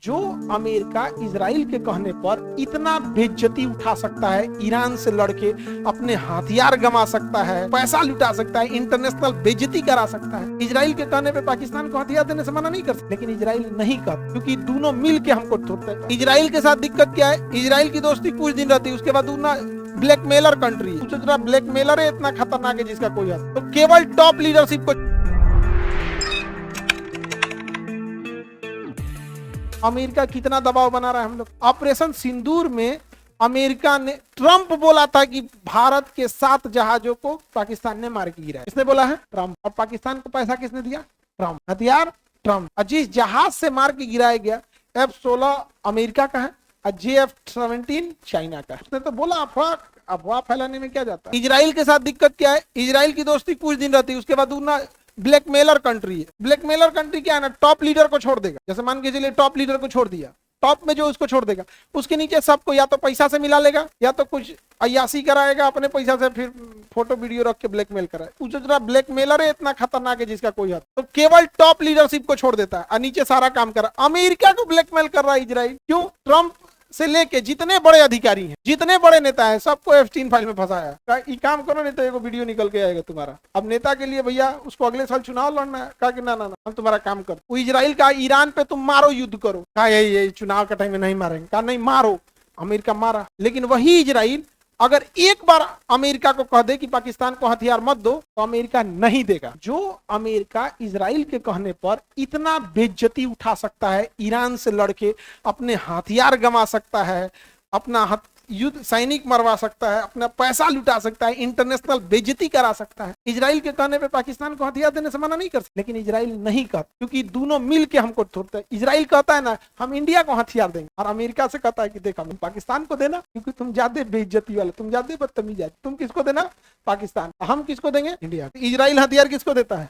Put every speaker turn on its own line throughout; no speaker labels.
जो America Israel के कहने पर इतना बेइज्जती उठा सकता है, ईरान से लड़के अपने हथियार गंवा सकता है, पैसा लुटा सकता है, इंटरनेशनल बेइज्जती करा सकता है, इजराइल के कहने पे पाकिस्तान को हथियार देने से मना नहीं कर सकता। लेकिन इजराइल नहीं कर, क्योंकि दोनों मिल के हमको तोड़ते हैं। इजराइल के साथ दिक्कत क्या है, इजराइल की दोस्ती कुछ दिन रहती है, उसके बाद ब्लैकमेलर कंट्री है। ब्लैकमेलर है इतना खतरनाक है जिसका कोई हद। तो केवल टॉप लीडरशिप को अमेरिका कितना दबाव बना रहा है हम लोग। ऑपरेशन सिंदूर में अमेरिका ने, ट्रंप बोला था कि भारत के 7 जहाजों को पाकिस्तान ने मार के गिराया। किसने बोला है? ट्रंप। और पाकिस्तान को पैसा किसने दिया? ट्रंप। हथियार ट्रंप। और जिस जहाज से मार के गिराया गया F-16 अमेरिका का है और JF-17 चाइना का है। उसने तो बोला अफवाह फैलाने में क्या जाता है। इजराइल के साथ दिक्कत क्या है, इजराइल की दोस्ती कुछ दिन रहती है, उसके बाद ब्लैकमेलर कंट्री है। ब्लैकमेलर कंट्री क्या है ना, टॉप लीडर को छोड़ देगा। जैसे मान के चलिए टॉप लीडर को छोड़ दिया, टॉप में जो उसको छोड़ देगा, उसके नीचे सबको या तो पैसा से मिला लेगा या तो कुछ अय्यासी कराएगा अपने पैसा से, फिर फोटो वीडियो रख के ब्लैकमेल कराए। जरा ब्लैकमेलर है इतना खतरनाक है जिसका कोई हद। तो केवल टॉप लीडरशिप को छोड़ देता है और नीचे सारा काम कर रहा है। अमेरिका को ब्लैकमेल कर रहा है इजराइल। क्यों? ट्रंप से लेके जितने बड़े अधिकारी हैं, जितने बड़े नेता हैं, सबको F-16 फाइल में फंसाया। ये काम करो नहीं तो एक वीडियो निकल के आएगा तुम्हारा। अब नेता के लिए भैया उसको अगले साल चुनाव लड़ना है, कहा कि ना हम तुम्हारा काम कर। वो इजराइल का ईरान पे तुम मारो, युद्ध करो। कहा यही चुनाव के टाइम में नहीं मारेंगे। कहा नहीं मारो। अमेरिका मारा। लेकिन वही इजराइल अगर एक बार अमेरिका को कह दे कि पाकिस्तान को हथियार मत दो, तो अमेरिका नहीं देगा। जो अमेरिका इजराइल के कहने पर इतना बेइज्जती उठा सकता है, ईरान से लड़के अपने हथियार गंवा सकता है, अपना युद्ध सैनिक मरवा सकता है, अपना पैसा लुटा सकता है, इंटरनेशनल बेइज्जती करा सकता है, इजराइल के कहने पे पाकिस्तान को हथियार देने से मना नहीं कर सकते। लेकिन इजराइल नहीं कर, क्योंकि दोनों मिल के हमको तोड़ते हैं। इजराइल कहता है ना हम इंडिया को हथियार देंगे, और अमेरिका से कहता है कि देखा हम पाकिस्तान को देना, क्योंकि तुम ज्यादा बेइज्जती वाले, तुम ज्यादा बदतमीज है। तुम किसको देना? पाकिस्तान। हम किसको देंगे? इंडिया। इजराइल हथियार किसको देता है?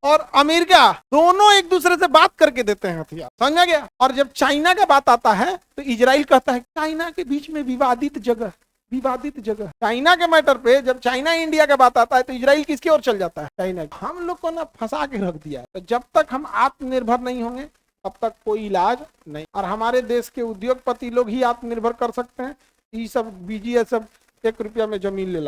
और अमेरिका। दोनों एक दूसरे से बात करके देते हैं हथियार। समझा गया? और जब चाइना का बात आता है तो इजराइल कहता है चाइना के बीच में विवादित जगह। चाइना के मैटर पे जब चाइना इंडिया का बात आता है तो इजराइल किसकी ओर चल जाता है? चाइना। हम लोग को ना फंसा के रख दिया है। तो जब तक हम आत्मनिर्भर नहीं होंगे तब तक कोई इलाज नहीं। और हमारे देश के उद्योगपति लोग ही आत्मनिर्भर कर सकते हैं। ये सब बीजी है, सब 1 रुपया में जमीन ले ला।